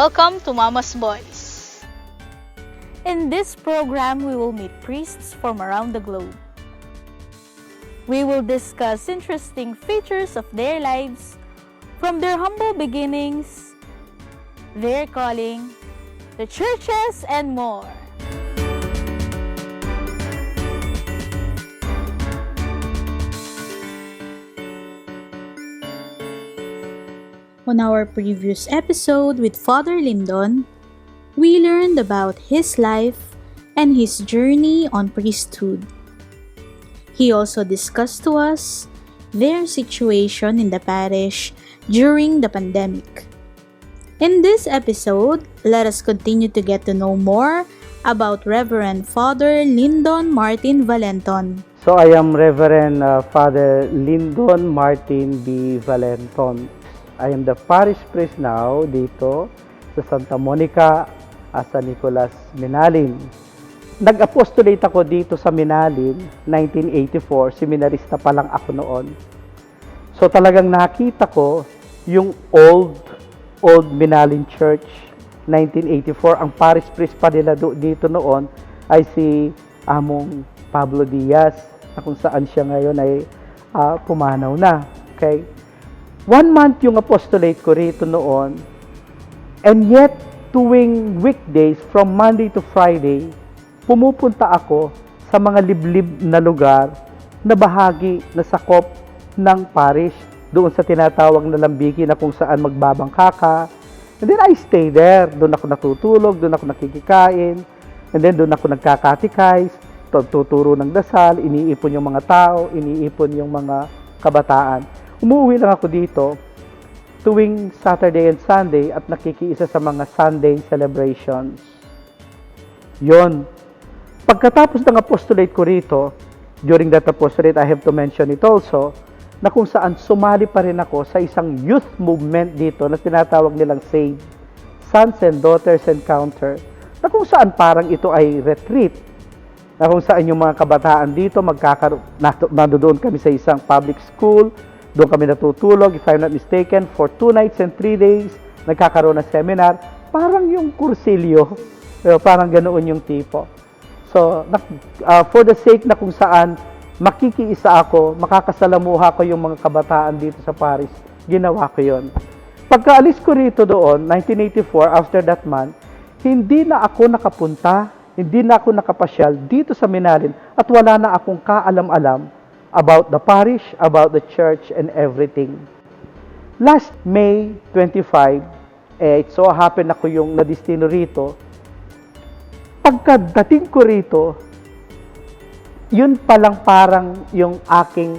Welcome to Mama's Voice. In this program, we will meet priests from around the globe. We will discuss interesting features of their lives, from their humble beginnings, their calling, the churches, and more. On our previous episode with Father Lyndon, we learned about his life and his journey on priesthood. He also discussed to us their situation in the parish during the pandemic. In this episode, let us continue to get to know more about Reverend Father Lyndon Martin Valenton. So I am Reverend Father Lyndon Martin B. Valenton. I am the parish priest now dito sa Santa Monica, San Nicolas, Minalin. Nag-apostolate ako dito sa Minalin, 1984. Seminarista pa lang ako noon. So talagang nakita ko yung old Minalin Church, 1984. Ang parish priest pa nila dito noon ay si Among Pablo Diaz, na kung saan siya ngayon ay pumanaw na. Okay? 1 month yung apostolate ko rito noon, and yet tuwing weekdays from Monday to Friday, pumupunta ako sa mga liblib na lugar na bahagi na sakop ng parish, doon sa tinatawag na lambiki na kung saan magbabangka ka. And then I stay there, doon ako natutulog, doon ako nakikikain, and then doon ako nagkakatikais, tuturo ng dasal, iniipon yung mga tao, iniipon yung mga kabataan. Umuwi lang ako dito tuwing Saturday and Sunday at nakikiisa sa mga Sunday celebrations. Yon. Pagkatapos ng apostolate ko rito, during that apostolate, I have to mention it also, na kung saan sumali pa rin ako sa isang youth movement dito na tinatawag nilang SAVE, Sons and Daughters Encounter, na kung saan parang ito ay retreat, na kung saan yung mga kabataan dito nandoon kami sa isang public school. Doon kami natutulog, if I'm not mistaken, for 2 nights and 3 days, nagkakaroon ng seminar, parang yung kursilyo, parang ganoon yung tipo. So, for the sake na kung saan makikiisa ako, makakasalamuha ko yung mga kabataan dito sa Paris, ginawa ko yon. Pagkaalis ko rito doon, 1984, after that month, hindi na ako nakapunta, hindi na ako nakapasyal dito sa Minalin, at wala na akong kaalam-alam about the parish, about the church, and everything. Last May 25, it so happened ako yung nadistino rito. Pagkadating ko rito, yun palang parang yung aking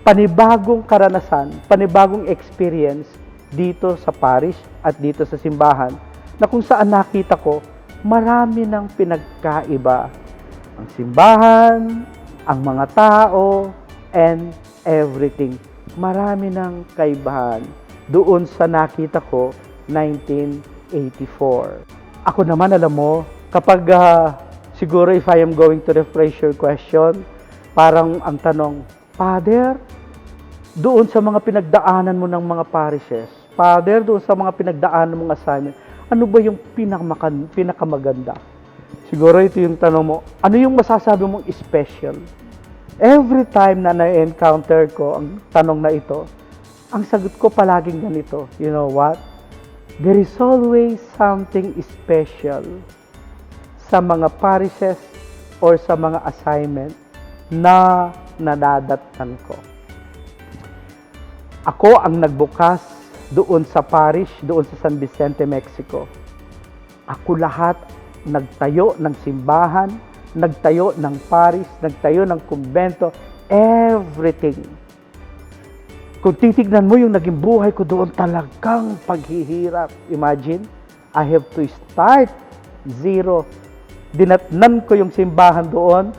panibagong karanasan, panibagong experience dito sa parish at dito sa simbahan, na kung saan nakita ko, marami ng pinagkaiba. Ang simbahan, ang mga tao, and everything. Marami ng kaibahan doon sa nakita ko, 1984. Ako naman, alam mo, kapag siguro if I am going to rephrase your question, parang ang tanong, Father, doon sa mga pinagdaanan mo ng mga parishes, Father, doon sa mga pinagdaanan mong assignment, ano ba yung pinakamaganda? Siguro ito yung tanong mo, ano yung masasabi mong special? Every time na na-encounter ko ang tanong na ito, ang sagot ko palaging ganito, you know what? There is always something special sa mga parishes or sa mga assignment na nadadatnan ko. Ako ang nagbukas doon sa parish, doon sa San Vicente, Mexico. Ako lahat nagtayo ng simbahan, nagtayo ng parish, nagtayo ng kumbento, everything. Kung titignan mo yung naging buhay ko doon, talagang paghihirap. Imagine, I have to start zero. Dinatnan ko yung simbahan doon,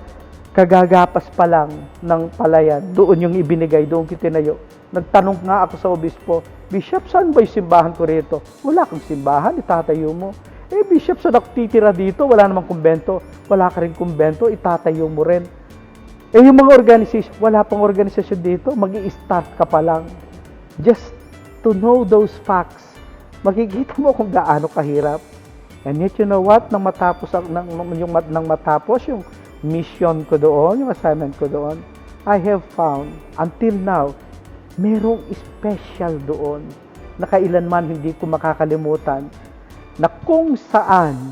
kagagapas pa lang ng palayan. Doon yung ibinigay, doon kitinayo. Nagtanong nga ako sa obispo, Bishop, saan ba yung simbahan ko rito? Wala kang simbahan, itatayo mo. Bishop, sa nakitira dito, wala namang kumbento. Wala ka rin kumbento, itatayo mo rin. Yung mga organization, wala pang organisasyon dito, mag-i-start ka pa lang. Just to know those facts, makikita mo kung gaano kahirap. And yet, you know what? Nang matapos yung mission ko doon, yung assignment ko doon, I have found, until now, merong special doon na kailanman hindi ko makakalimutan na kung saan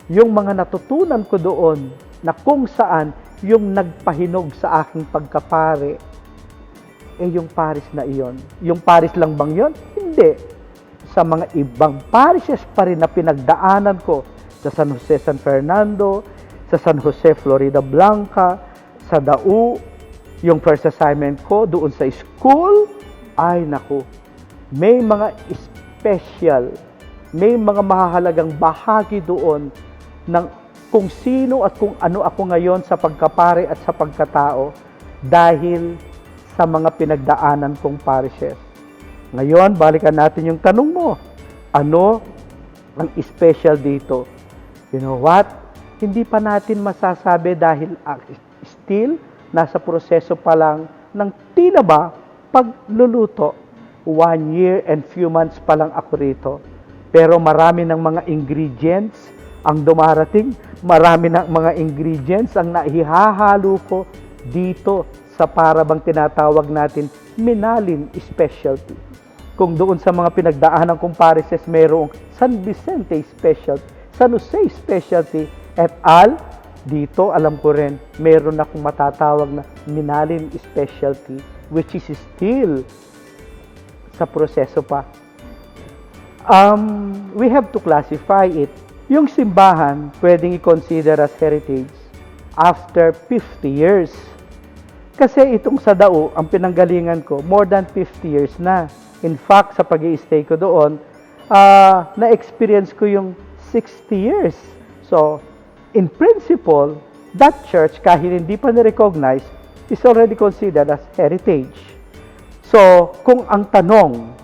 yung mga natutunan ko doon, na kung saan yung nagpahinog sa aking pagkapare, yung parish na iyon. Yung parish lang bang yun? Hindi. Sa mga ibang parishes pa rin na pinagdaanan ko, sa San Jose, San Fernando, sa San Jose, Florida Blanca, sa Dau, yung first assignment ko doon sa school, ay naku, may mga special, may mga mahahalagang bahagi doon ng kung sino at kung ano ako ngayon sa pagkapare at sa pagkatao dahil sa mga pinagdaanan kong parishes. Ngayon, balikan natin yung tanong mo. Ano ang special dito? You know what? Hindi pa natin masasabi dahil still nasa proseso pa lang ng tila ba pagluluto. 1 year and few months pa lang ako rito. Pero marami ng mga ingredients ang dumarating. Marami ng mga ingredients ang naihahalo ko dito sa para bang tinatawag natin Minalin specialty. Kung doon sa mga pinagdaanan kong parishes mayroong San Vicente specialty, San Jose specialty, et al. Dito, alam ko rin, meron akong matatawag na Minalin specialty, which is still sa proseso pa. We have to classify it. Yung simbahan, pwedeng i-consider as heritage after 50 years. Kasi itong sa Dau, ang pinanggalingan ko, more than 50 years na. In fact, sa pag-i-stay ko doon, na-experience ko yung 60 years. So, in principle, that church, kahit hindi pa na-recognize, is already considered as heritage. So, kung ang tanong,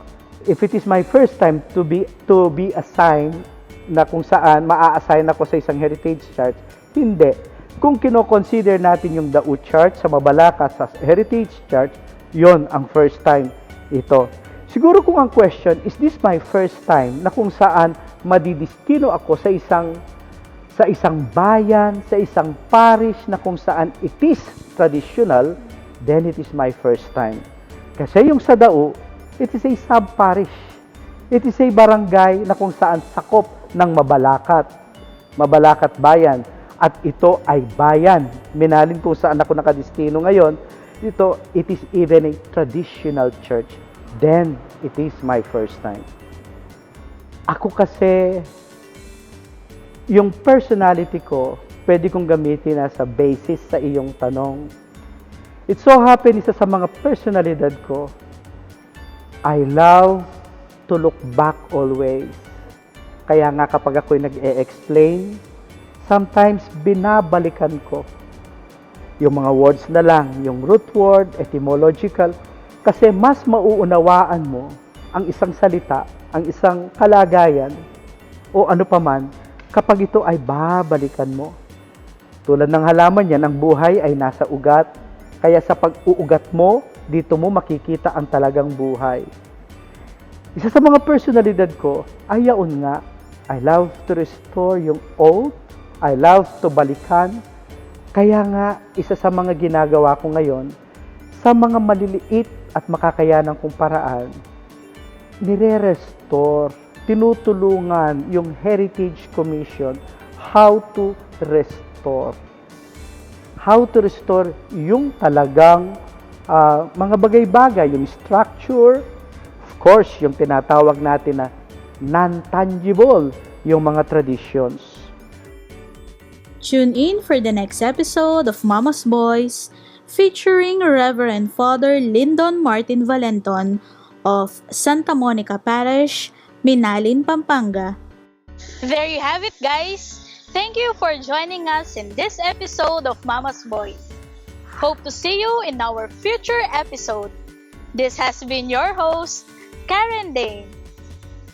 if it is my first time to be assigned, na kung saan maa-assign ako sa isang heritage church, hindi. Kung kino-consider natin yung Dau Church sa Mabalaka sa heritage church, yon ang first time ito. Siguro kung ang question, is this my first time na kung saan madidistino ako sa isang bayan, sa isang parish na kung saan it is traditional, then it is my first time. Kasi yung sa Dau, it is a sub-parish. It is a barangay na kung saan sakop ng Mabalakat bayan. At ito ay bayan. Minalin kung saan ako nakadistino ngayon, it is even a traditional church. Then, it is my first time. Ako kasi, yung personality ko, pwede kong gamitin as a basis sa iyong tanong. It so happen, isa sa mga personalidad ko, I love to look back always. Kaya nga kapag ako'y nag-e-explain, sometimes binabalikan ko yung mga words na lang, yung root word, etymological, kasi mas mauunawaan mo ang isang salita, ang isang kalagayan, o ano paman, kapag ito ay babalikan mo. Tulad ng halaman yan, ang buhay ay nasa ugat. Kaya sa pag-uugat mo, dito mo makikita ang talagang buhay. Isa sa mga personalidad ko, ay yaon nga, I love to restore yung old, I love to balikan. Kaya nga, isa sa mga ginagawa ko ngayon, sa mga maliliit at makakayanang kong paraan, nire-restore, tinutulungan yung Heritage Commission how to restore. How to restore yung talagang mga bagay-bagay, yung structure, of course, yung tinatawag natin na non-tangible, yung mga traditions. Tune in for the next episode of Mama's Boys featuring Reverend Father Lyndon Martin Valenton of Santa Monica Parish, Minalin, Pampanga. There you have it, guys. Thank you for joining us in this episode of Mama's Boys. Hope to see you in our future episode. This has been your host, Karen Dane.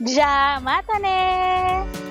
Ja matane!